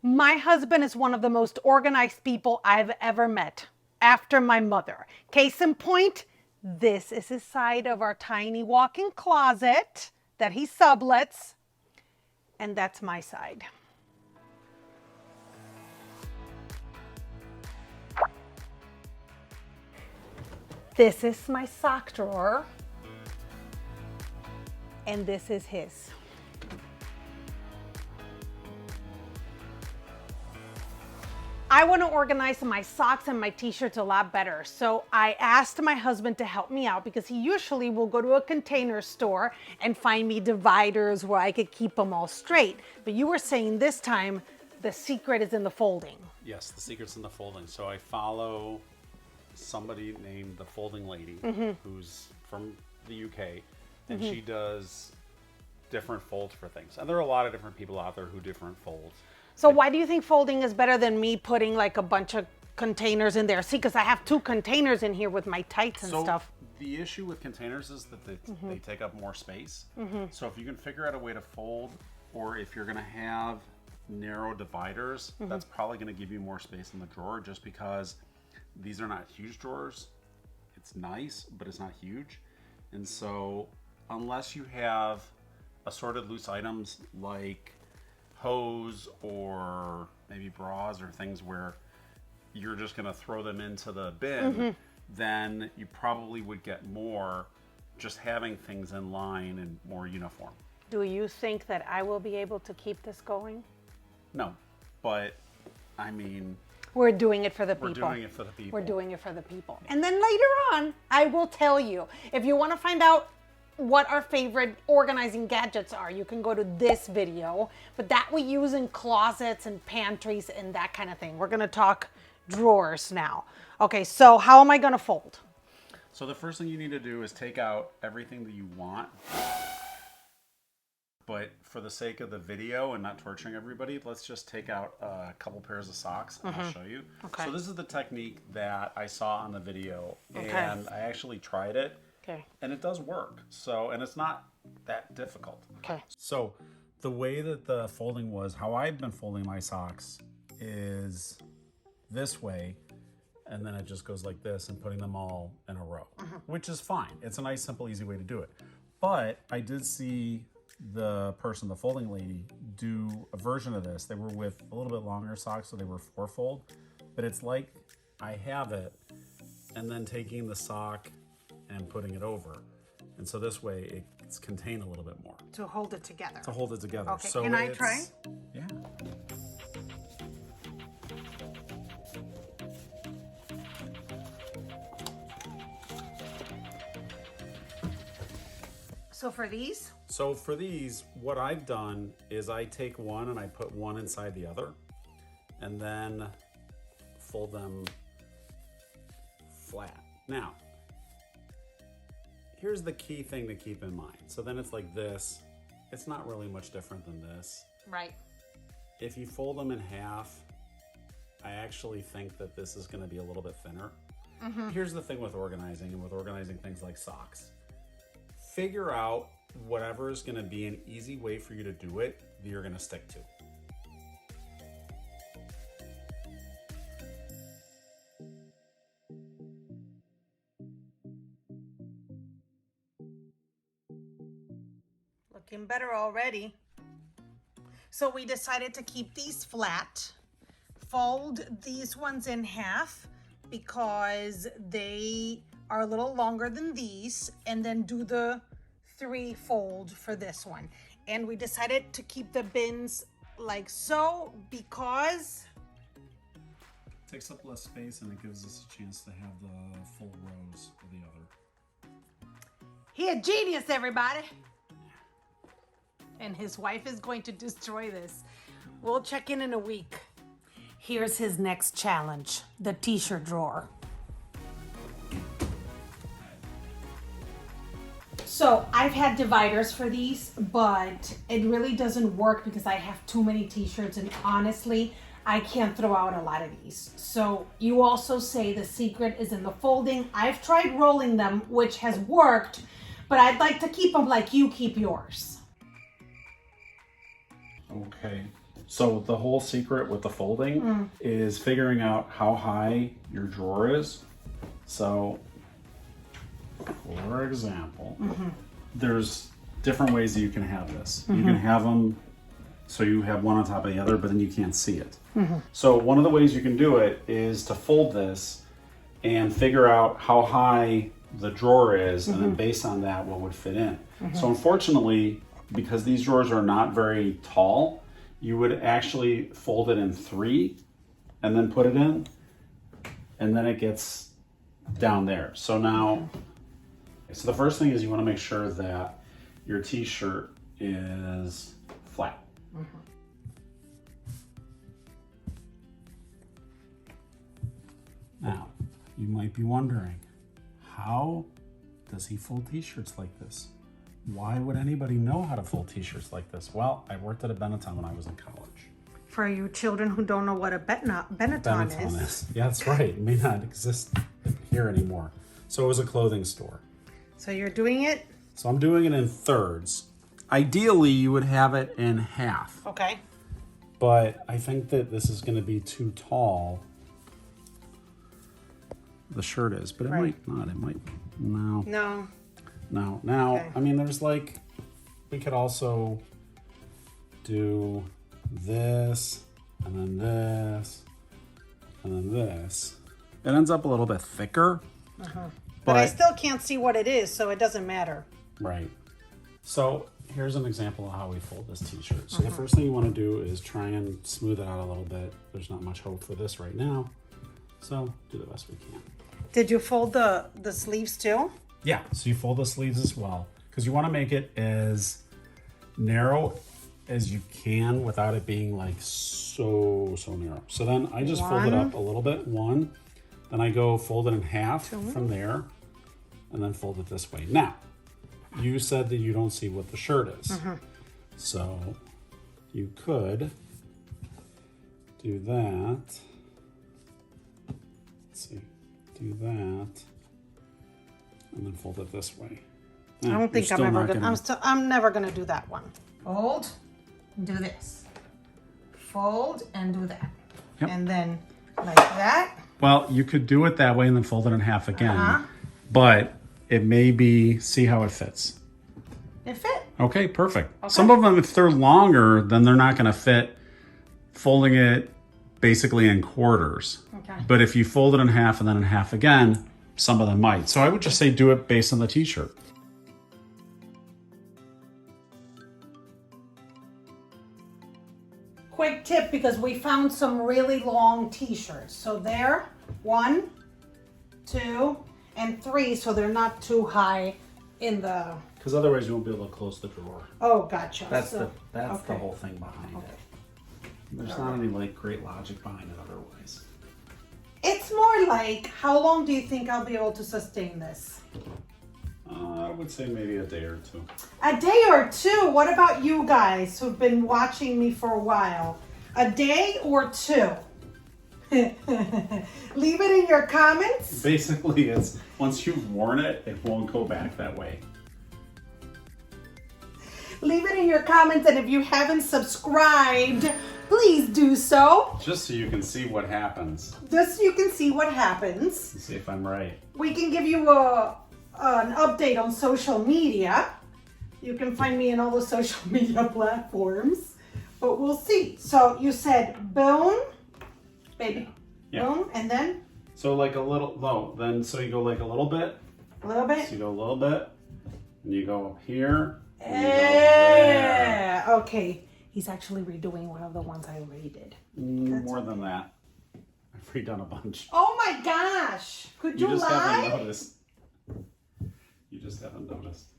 My husband is one of the most organized people I've ever met, after my mother. Case in point, this is his side of our tiny walk-in closet that he sublets, and that's my side. This is my sock drawer, and this is his. I want to organize my socks and my t-shirts a lot better. So I asked my husband to help me out because he usually will go to a container store and find me dividers where I could keep them all straight. But you were saying this time the secret is in the folding. Yes, the secret's in the folding. So I follow somebody named the Folding Lady, who's from the UK, and she does different folds for things. And there are a lot of different people out there who different folds. So why do you think folding is better than me putting like a bunch of containers in there? See, because I have 2 containers in here with my tights and stuff. The issue with containers is that they take up more space. So if you can figure out a way to fold, or if you're going to have narrow dividers, that's probably going to give you more space in the drawer, just because these are not huge drawers. It's nice, but it's not huge. And so unless you have assorted loose items like hose or maybe bras or things where you're just going to throw them into the bin, then you probably would get more just having things in line and more uniform. Do you think that I will be able to keep this going? No, but I mean, we're doing it for the people. We're doing it for the people. We're doing it for the people. And then later on, I will tell you, if you want to find out what our favorite organizing gadgets are, you can go to this video, but that we use in closets and pantries and that kind of thing. We're going to talk drawers now. Okay, so how am I going to fold? So the first thing you need to do is take out everything that you want. But for the sake of the video and not torturing everybody, let's just take out a couple pairs of socks and I'll show you. Okay. So this is the technique that I saw on the video, and I actually tried it. Okay. And it does work. So, and it's not that difficult. Okay. So the way that the folding was, how I've been folding my socks is this way, and then it just goes like this and putting them all in a row, which is fine. It's a nice, simple, easy way to do it. But I did see the person, the Folding Lady, do a version of this. They were with a little bit longer socks, so they were 4-fold, but it's like I have it and then taking the sock and putting it over. And so this way it's contained a little bit more. To hold it together. To hold it together. Okay, So can I try? Yeah. So for these? So for these, what I've done is I take one and I put one inside the other and then fold them flat. Now, here's the key thing to keep in mind. So then it's like this. It's not really much different than this. Right. If you fold them in half, I actually think that this is going to be a little bit thinner. Here's the thing with organizing and with organizing things like socks. Figure out whatever is going to be an easy way for you to do it that you're going to stick to. Looking better already. So we decided to keep these flat, fold these ones in half because they are a little longer than these, and then do the 3-fold for this one. And we decided to keep the bins like so because It takes up less space and it gives us a chance to have the full rows of the other. he a genius, everybody. And his wife is going to destroy this. We'll check in a week. Here's his next challenge, the t-shirt drawer. So I've had dividers for these, but it really doesn't work because I have too many t-shirts, and honestly, I can't throw out a lot of these. So you also say the secret is in the folding. I've tried rolling them, which has worked, but I'd like to keep them like you keep yours. Okay, So the whole secret with the folding is figuring out how high your drawer is. So, for example, there's different ways that you can have this. You can have them so you have one on top of the other, but then you can't see it. So one of the ways you can do it is to fold this and figure out how high the drawer is, and then based on that, what would fit in. So unfortunately, because these drawers are not very tall, you would actually fold it in 3 and then put it in, and then it gets down there. So now, so the first thing is you want to make sure that your t-shirt is flat. Now, you might be wondering, how does he fold t-shirts like this? Why would anybody know how to fold t-shirts like this? Well, I worked at a Benetton when I was in college. For you children who don't know what a Benetton is. Yeah, that's right. It may not exist here anymore. So it was a clothing store. So you're doing it? So I'm doing it in thirds. Ideally, you would have it in half. Okay. But I think that this is going to be too tall. The shirt is, but it might not. It might. No. No. No. Now, Okay. I mean, there's like, we could also do this, and then this, and then this. It ends up a little bit thicker. But I still can't see what it is, so it doesn't matter. Right. So here's an example of how we fold this t-shirt. So the first thing you want to do is try and smooth it out a little bit. There's not much hope for this right now. So do the best we can. Did you fold the sleeves too? Yeah, so you fold the sleeves as well, because you want to make it as narrow as you can without it being like so narrow. So then I just fold it up a little bit, 1, then I go fold it in half from there, and then fold it this way. Now, you said that you don't see what the shirt is. So you could do that. Let's see, do that, and then fold it this way. I don't think I'm ever gonna. I'm never gonna do that one. Fold, do this. Fold and do that, and then like that. Well, you could do it that way and then fold it in half again, but it may be, see how it fits. It fit. Okay, perfect. Some of them, if they're longer, then they're not going to fit folding it basically in quarters. Okay. But if you fold it in half and then in half again, some of them might. So I would just say do it based on the t-shirt. Quick tip, because we found some really long t-shirts. So there, 1, 2, and 3, so they're not too high in the. Because otherwise you won't be able to close the drawer. Oh, gotcha. That's so, the whole thing behind it. There's not any like great logic behind it otherwise. It's more like, how long do you think I'll be able to sustain this? I would say maybe a day or 2. A day or 2? What about you guys who've been watching me for a while? A day or 2? Leave it in your comments. Basically, it's once you've worn it, it won't go back that way. Leave it in your comments, and if you haven't subscribed, please do so. Just so you can see what happens. Just so you can see what happens. Let's see if I'm right. We can give you an update on social media. You can find me in all the social media platforms, but we'll see. So you said boom, baby, boom, and then? So like a little, no, then so you go like a little bit. A little bit? So you go a little bit, and you go up here. Yeah. Okay. He's actually redoing one of the ones I already did. More than that. I've redone a bunch. Oh my gosh. Could you just lie? haven't noticed. You just haven't noticed.